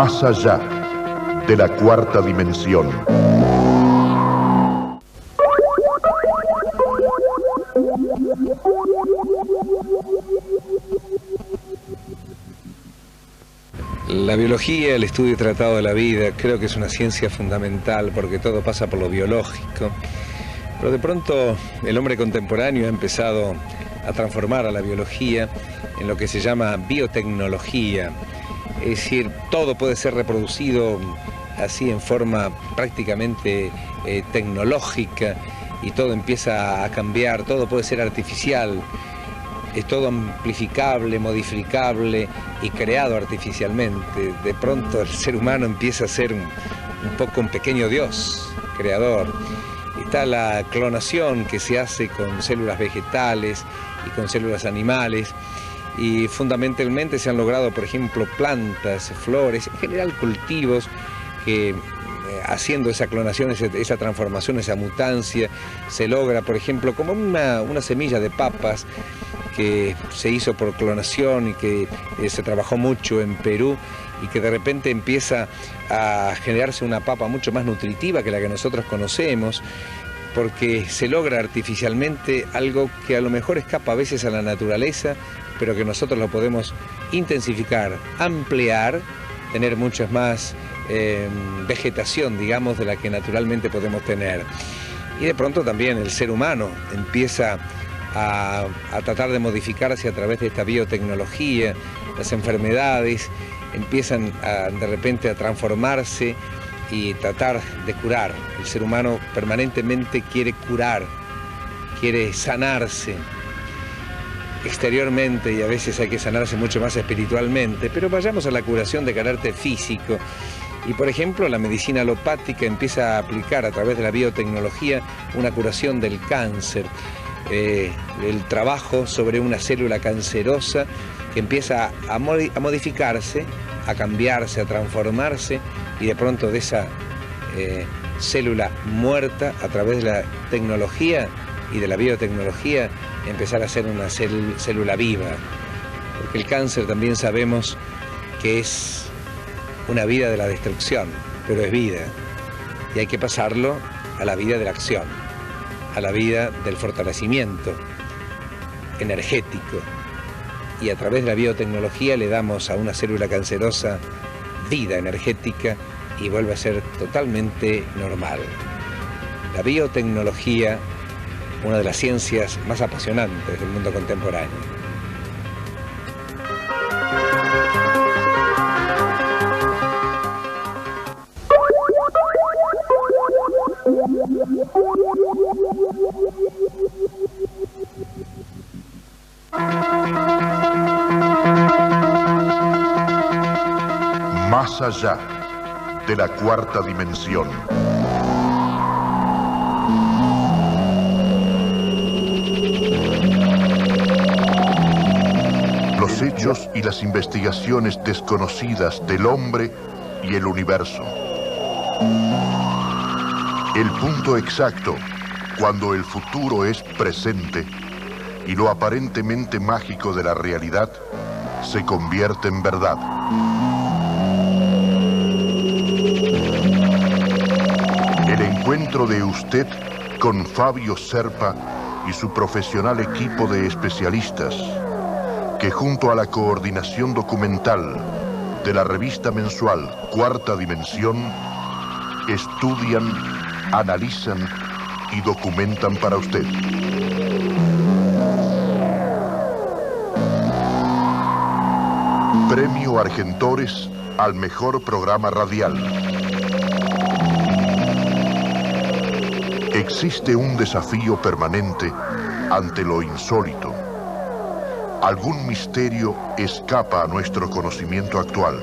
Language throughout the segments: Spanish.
Más allá de la cuarta dimensión. La biología, el estudio y tratado de la vida, creo que es una ciencia fundamental porque todo pasa por lo biológico. Pero de pronto el hombre contemporáneo ha empezado a transformar a la biología en lo que se llama biotecnología. Es decir, todo puede ser reproducido así en forma prácticamente tecnológica y todo empieza a cambiar, todo puede ser artificial. Es todo amplificable, modificable y creado artificialmente. De pronto el ser humano empieza a ser un poco un pequeño dios creador. Está la clonación que se hace con células vegetales y con células animales. Y fundamentalmente se han logrado, por ejemplo, plantas, flores, en general cultivos que haciendo esa clonación, esa transformación, esa mutancia, se logra, por ejemplo, como una semilla de papas que se hizo por clonación y que se trabajó mucho en Perú y que de repente empieza a generarse una papa mucho más nutritiva que la que nosotros conocemos, porque se logra artificialmente algo que a lo mejor escapa a veces a la naturaleza, pero que nosotros lo podemos intensificar, ampliar, tener muchas más vegetación, digamos, de la que naturalmente podemos tener. Y de pronto también el ser humano empieza a tratar de modificarse a través de esta biotecnología. Las enfermedades empiezan de repente a transformarse y tratar de curar. El ser humano permanentemente quiere curar, quiere sanarse exteriormente y a veces hay que sanarse mucho más espiritualmente, pero vayamos a la curación de carácter físico. Y por ejemplo la medicina alopática empieza a aplicar a través de la biotecnología una curación del cáncer. El trabajo sobre una célula cancerosa que empieza a modificarse, a cambiarse, a transformarse y de pronto de esa célula muerta a través de la tecnología y de la biotecnología empezar a ser una célula viva. Porque el cáncer también sabemos que es una vida de la destrucción, pero es vida y hay que pasarlo a la vida de la acción, a la vida del fortalecimiento energético, y a través de la biotecnología le damos a una célula cancerosa vida energética y vuelve a ser totalmente normal. La biotecnología, una de las ciencias más apasionantes del mundo contemporáneo. Más allá de la cuarta dimensión. Los hechos y las investigaciones desconocidas del hombre y el universo. El punto exacto cuando el futuro es presente y lo aparentemente mágico de la realidad se convierte en verdad. El encuentro de usted con Fabio Serpa y su profesional equipo de especialistas que junto a la coordinación documental de la revista mensual Cuarta Dimensión estudian, analizan y documentan para usted. Premio Argentores al mejor programa radial. Existe un desafío permanente ante lo insólito. Algún misterio escapa a nuestro conocimiento actual.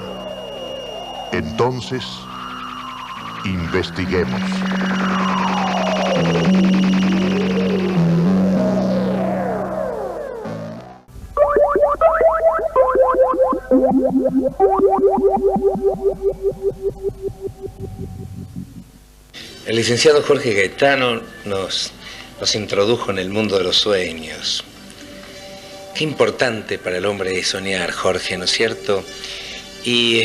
Entonces, investiguemos. El licenciado Jorge Gaetano nos introdujo en el mundo de los sueños. Qué importante para el hombre es soñar, Jorge, ¿no es cierto? Y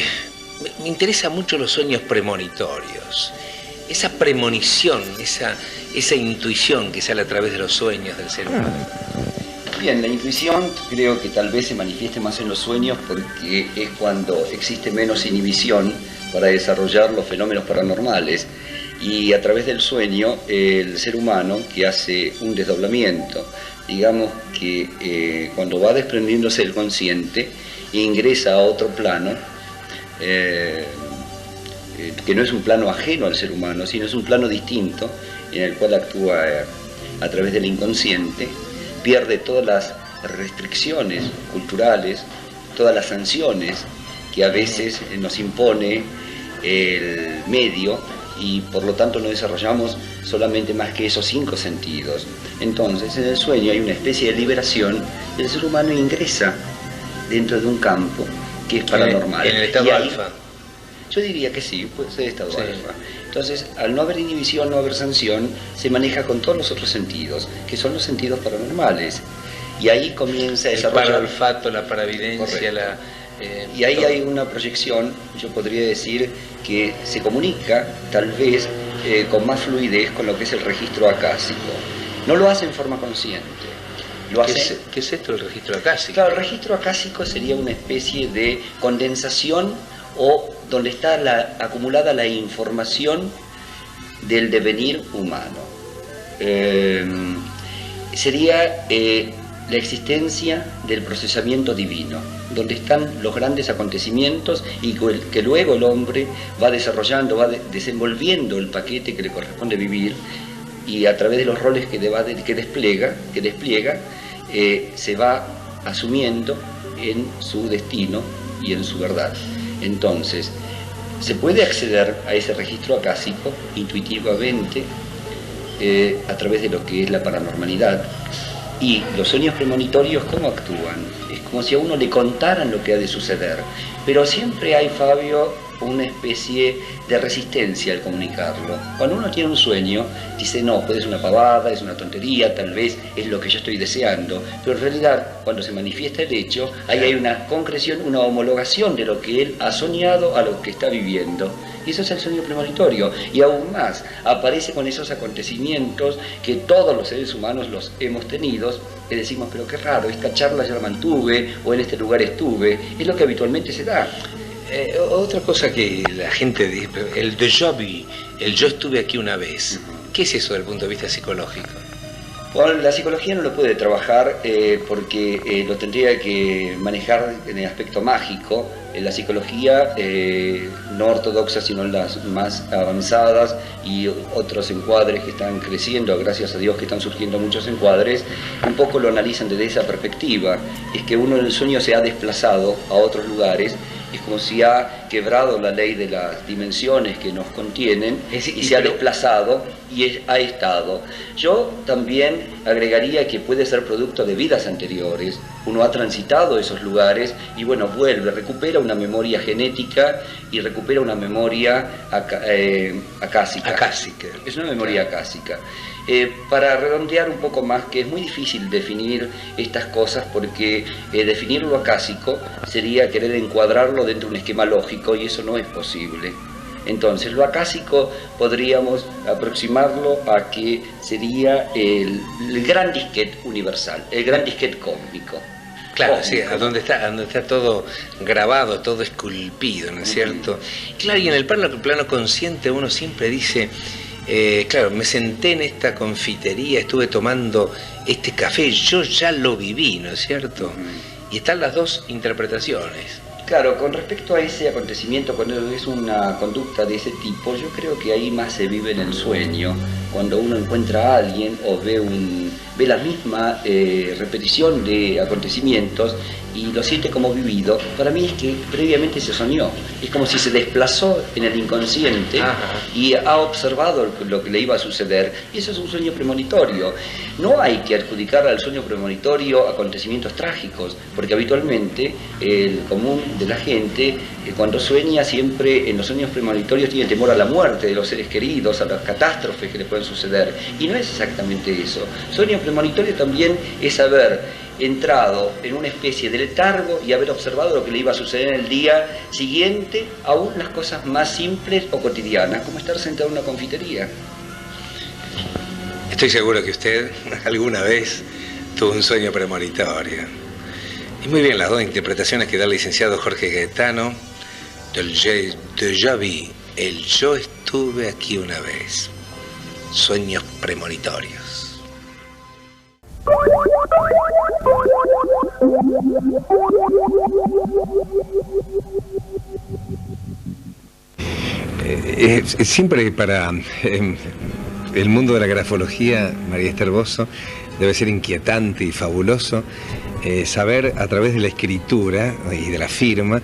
Me interesan mucho los sueños premonitorios. Esa premonición, esa intuición que sale a través de los sueños del ser humano. Bien, la intuición creo que tal vez se manifieste más en los sueños porque es cuando existe menos inhibición para desarrollar los fenómenos paranormales. Y a través del sueño, el ser humano que hace un desdoblamiento, digamos que cuando va desprendiéndose del consciente, ingresa a otro plano, que no es un plano ajeno al ser humano, sino es un plano distinto, en el cual actúa a través del inconsciente, pierde todas las restricciones culturales, todas las sanciones que a veces nos impone el medio, y por lo tanto no desarrollamos solamente más que esos 5 sentidos. Entonces en el sueño hay una especie de liberación y el ser humano ingresa dentro de un campo que es paranormal. En el estado alfa. Yo diría que sí, puede ser estado alfa. Entonces, al no haber inhibición, no haber sanción, se maneja con todos los otros sentidos, que son los sentidos paranormales. Y ahí comienza a desarrollar... El paraolfato, la paravidencia, y ahí hay una proyección, yo podría decir, que se comunica tal vez con más fluidez con lo que es el registro acásico. No lo hace en forma consciente. ¿Qué es esto, el registro acásico? Claro, el registro acásico sería una especie de condensación o donde está acumulada la información del devenir humano. Sería la existencia del procesamiento divino, donde están los grandes acontecimientos y que luego el hombre va desarrollando, va desenvolviendo el paquete que le corresponde vivir, y a través de los roles que despliega, se va asumiendo en su destino y en su verdad. Entonces, se puede acceder a ese registro acásico intuitivamente a través de lo que es la paranormalidad. Y los sueños premonitorios, ¿cómo actúan? Es como si a uno le contaran lo que ha de suceder. Pero siempre hay, Fabio, una especie de resistencia al comunicarlo. Cuando uno tiene un sueño, dice, no, puede ser una pavada, es una tontería, tal vez es lo que yo estoy deseando. Pero en realidad, cuando se manifiesta el hecho, ahí hay una concreción, una homologación de lo que él ha soñado a lo que está viviendo. Y eso es el sueño premonitorio. Y aún más, aparece con esos acontecimientos que todos los seres humanos los hemos tenido, que decimos, pero qué raro, esta charla ya la mantuve, o en este lugar estuve. Es lo que habitualmente se da. Otra cosa que la gente dice, el déjà vu, el yo estuve aquí una vez. ¿Qué es eso desde el punto de vista psicológico? Bueno, la psicología no lo puede trabajar porque lo tendría que manejar en el aspecto mágico. La psicología no ortodoxa, sino las más avanzadas y otros encuadres que están creciendo, gracias a Dios que están surgiendo muchos encuadres, un poco lo analizan desde esa perspectiva. Es que uno en el sueño se ha desplazado a otros lugares, es como si ha quebrado la ley de las dimensiones que nos contienen y se ha desplazado y ha estado. Yo también agregaría que puede ser producto de vidas anteriores. Uno ha transitado esos lugares y bueno, vuelve, recupera una memoria genética y recupera una memoria acásica. Es una memoria acásica. Para redondear un poco más, que es muy difícil definir estas cosas porque definir lo acásico sería querer encuadrarlo dentro de un esquema lógico y eso no es posible. Entonces, lo acásico podríamos aproximarlo a que sería el gran disquete universal, el gran disquete cósmico. Claro, sí, a donde está todo grabado, todo esculpido, ¿no es cierto? Claro, y en el plano consciente uno siempre dice, claro, me senté en esta confitería, estuve tomando este café, yo ya lo viví, ¿no es cierto? Y están las dos interpretaciones. Claro, con respecto a ese acontecimiento, cuando es una conducta de ese tipo, yo creo que ahí más se vive en el sueño, cuando uno encuentra a alguien o ve la misma repetición de acontecimientos y lo siente como vivido. Para mí es que previamente se soñó, es como si se desplazó en el inconsciente y ha observado lo que le iba a suceder, y eso es un sueño premonitorio. No hay que adjudicar al sueño premonitorio acontecimientos trágicos, porque habitualmente el común de la gente, cuando sueña, siempre en los sueños premonitorios tiene temor a la muerte de los seres queridos, a las catástrofes que le pueden suceder. Y no es exactamente eso. Sueño premonitorio también es haber entrado en una especie de letargo y haber observado lo que le iba a suceder en el día siguiente, aún las cosas más simples o cotidianas, como estar sentado en una confitería. Estoy seguro que usted alguna vez tuvo un sueño premonitorio. Y muy bien las dos interpretaciones que da el licenciado Jorge Gaetano del Déjà Vu, el yo estuve aquí una vez. Sueños premonitorios. Siempre para el mundo de la grafología, María Esther Bozzo, debe ser inquietante y fabuloso saber a través de la escritura y de la firma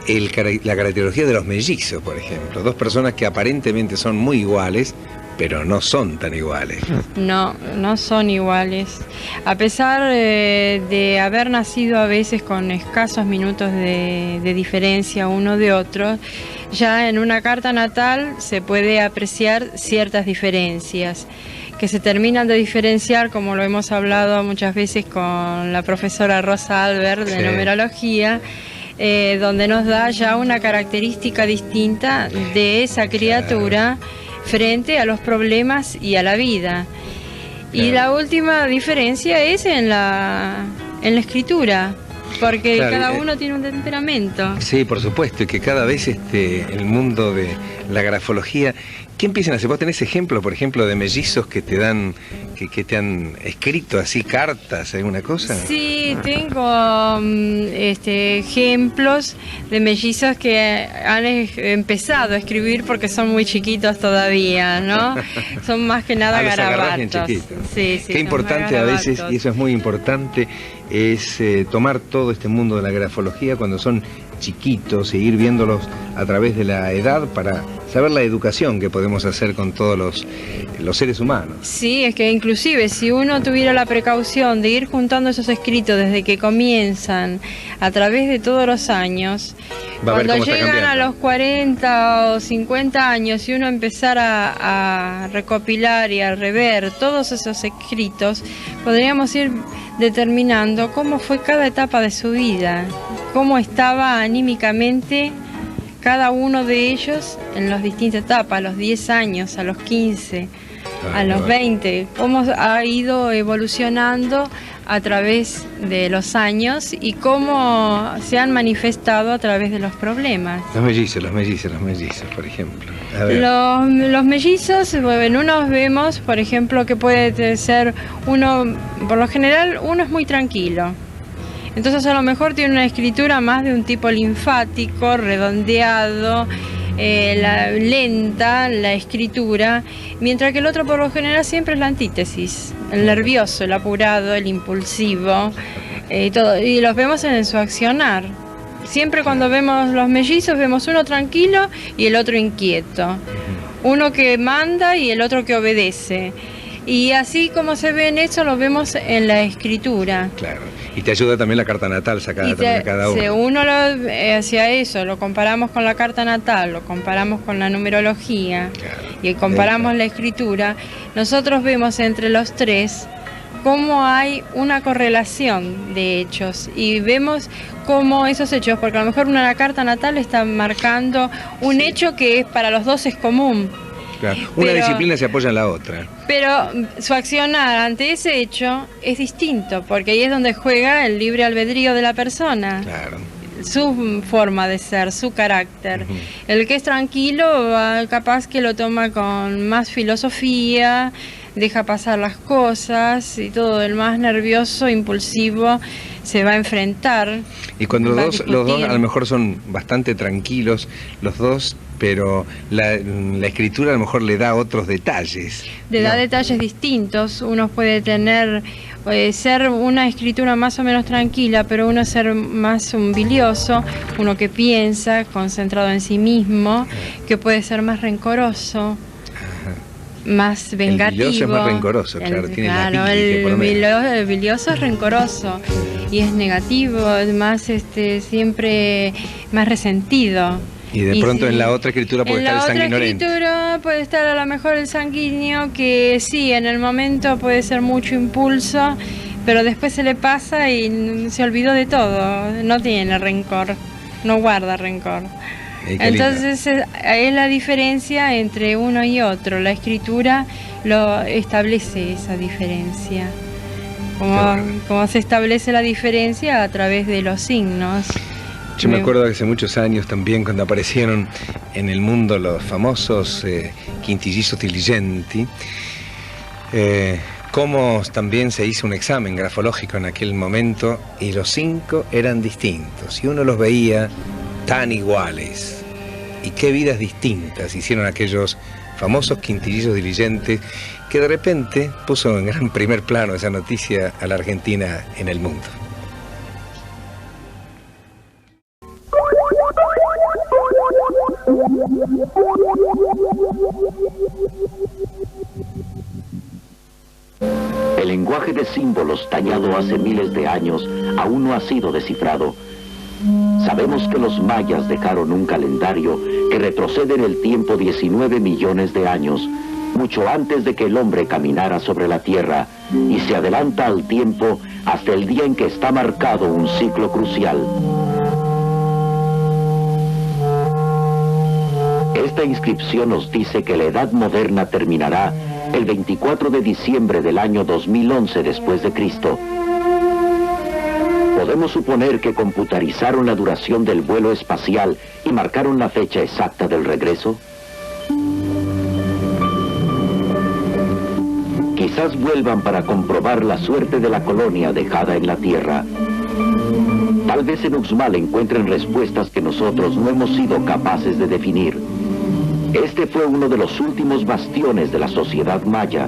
la caracterología de los mellizos, por ejemplo. Dos personas que aparentemente son muy iguales, pero no son tan iguales. No, no son iguales. A pesar de haber nacido a veces con escasos minutos de diferencia uno de otro, ya en una carta natal se puede apreciar ciertas diferencias que se terminan de diferenciar, como lo hemos hablado muchas veces con la profesora Rosa Albert de numerología, donde nos da ya una característica distinta de esa criatura frente a los problemas y a la vida. Y la última diferencia es en la escritura, porque cada uno tiene un temperamento. Sí, por supuesto, y que cada vez el mundo de la grafología, ¿qué empiezan a hacer? ¿Vos tenés ejemplos, por ejemplo, de mellizos que te dan, que te han escrito así cartas, alguna cosa? Sí, tengo ejemplos de mellizos que han empezado a escribir porque son muy chiquitos todavía, ¿no? Son más que nada garabatos. Sí, qué importante a veces, y eso es muy importante, es tomar todo este mundo de la grafología cuando son chiquitos e ir viéndolos a través de la edad para saber la educación que podemos hacer con todos los seres humanos. Sí, es que inclusive si uno tuviera la precaución de ir juntando esos escritos desde que comienzan a través de todos los años, cuando llegan a los 40 o 50 años y uno empezara a recopilar y a rever todos esos escritos, podríamos ir determinando cómo fue cada etapa de su vida, cómo estaba anímicamente cada uno de ellos en las distintas etapas, a los 10 años, a los 15, a los 20, cómo ha ido evolucionando a través de los años y cómo se han manifestado a través de los problemas. Los mellizos, por ejemplo. A ver. Los mellizos, en unos vemos, por ejemplo, que puede ser uno, por lo general, uno es muy tranquilo. Entonces a lo mejor tiene una escritura más de un tipo linfático, redondeado, lenta la escritura, mientras que el otro por lo general siempre es la antítesis, el nervioso, el apurado, el impulsivo, todo, y los vemos en su accionar. Siempre cuando vemos los mellizos vemos uno tranquilo y el otro inquieto, uno que manda y el otro que obedece. Y así como se ve en eso, lo vemos en la escritura. Claro. Y te ayuda también la carta natal sacada también de cada uno. Si uno hacia eso, lo comparamos con la carta natal, lo comparamos con la numerología, y comparamos la escritura, nosotros vemos entre los tres cómo hay una correlación de hechos y vemos cómo esos hechos, porque a lo mejor una carta natal está marcando un hecho que para los dos es común. Claro. Una disciplina se apoya en la otra. Pero su accionar ante ese hecho es distinto, porque ahí es donde juega el libre albedrío de la persona. Claro. Su forma de ser, su carácter. El que es tranquilo, capaz que lo toma con más filosofía, deja pasar las cosas y todo. El más nervioso, impulsivo, se va a enfrentar. Y cuando los dos a lo mejor son bastante tranquilos, los dos, pero la escritura a lo mejor le da otros detalles. Le da detalles distintos. Uno puede ser una escritura más o menos tranquila, pero uno ser más bilioso, uno que piensa, concentrado en sí mismo, que puede ser más rencoroso, más vengativo. El bilioso es más rencoroso, claro, tiene la pique, el bilioso es rencoroso. es negativo, es más siempre más resentido. Y de pronto en la otra escritura puede estar el sanguinolento. En la otra escritura puede estar a lo mejor el sanguíneo, que sí, en el momento puede ser mucho impulso, pero después se le pasa y se olvidó de todo, no tiene rencor, no guarda rencor. Entonces es la diferencia entre uno y otro. La escritura lo establece esa diferencia, como se establece la diferencia a través de los signos. Yo me acuerdo que hace muchos años también, cuando aparecieron en el mundo los famosos quintillizos diligenti, cómo también se hizo un examen grafológico en aquel momento y los 5 eran distintos y uno los veía tan iguales. Y qué vidas distintas hicieron aquellos famosos quintillizos diligentes, que de repente puso en gran primer plano esa noticia a la Argentina en el mundo. El lenguaje de símbolos tallado hace miles de años aún no ha sido descifrado. Sabemos que los mayas dejaron un calendario que retrocede en el tiempo 19 millones de años, mucho antes de que el hombre caminara sobre la tierra, y se adelanta al tiempo hasta el día en que está marcado un ciclo crucial. Esta inscripción nos dice que la Edad Moderna terminará el 24 de diciembre del año 2011 después de Cristo. Podemos suponer que computarizaron la duración del vuelo espacial y marcaron la fecha exacta del regreso. Quizás vuelvan para comprobar la suerte de la colonia dejada en la Tierra. Tal vez en Uxmal encuentren respuestas que nosotros no hemos sido capaces de definir. Este fue uno de los últimos bastiones de la sociedad maya.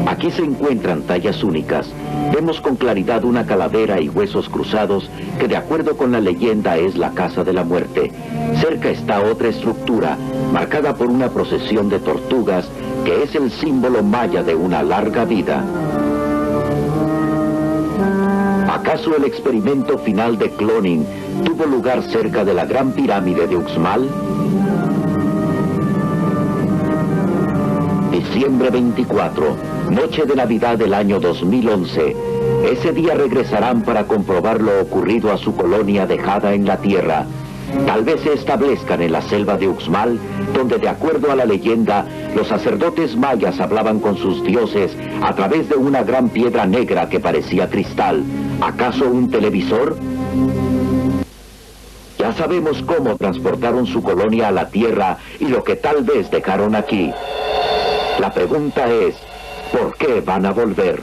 Aquí se encuentran tallas únicas. Vemos con claridad una calavera y huesos cruzados que, de acuerdo con la leyenda, es la Casa de la Muerte. Cerca está otra estructura, marcada por una procesión de tortugas, que es el símbolo maya de una larga vida. ¿Acaso el experimento final de cloning tuvo lugar cerca de la Gran Pirámide de Uxmal? Diciembre 24, noche de Navidad del año 2011. Ese día regresarán para comprobar lo ocurrido a su colonia dejada en la Tierra. Tal vez se establezcan en la selva de Uxmal, donde, de acuerdo a la leyenda, los sacerdotes mayas hablaban con sus dioses a través de una gran piedra negra que parecía cristal. ¿Acaso un televisor? Ya sabemos cómo transportaron su colonia a la Tierra y lo que tal vez dejaron aquí. La pregunta es, ¿por qué van a volver?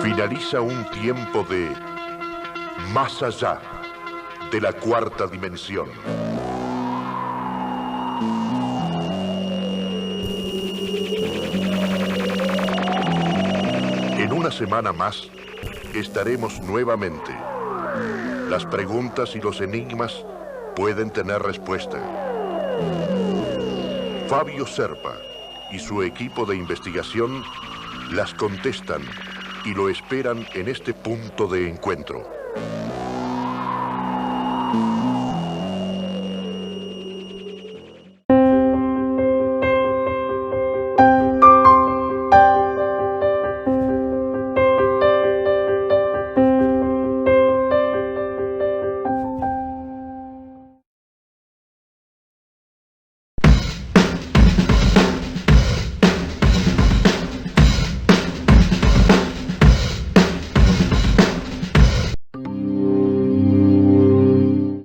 Finaliza un tiempo de más allá de la cuarta dimensión. En una semana más estaremos nuevamente. Las preguntas y los enigmas pueden tener respuesta. Fabio Serpa y su equipo de investigación las contestan y lo esperan en este punto de encuentro.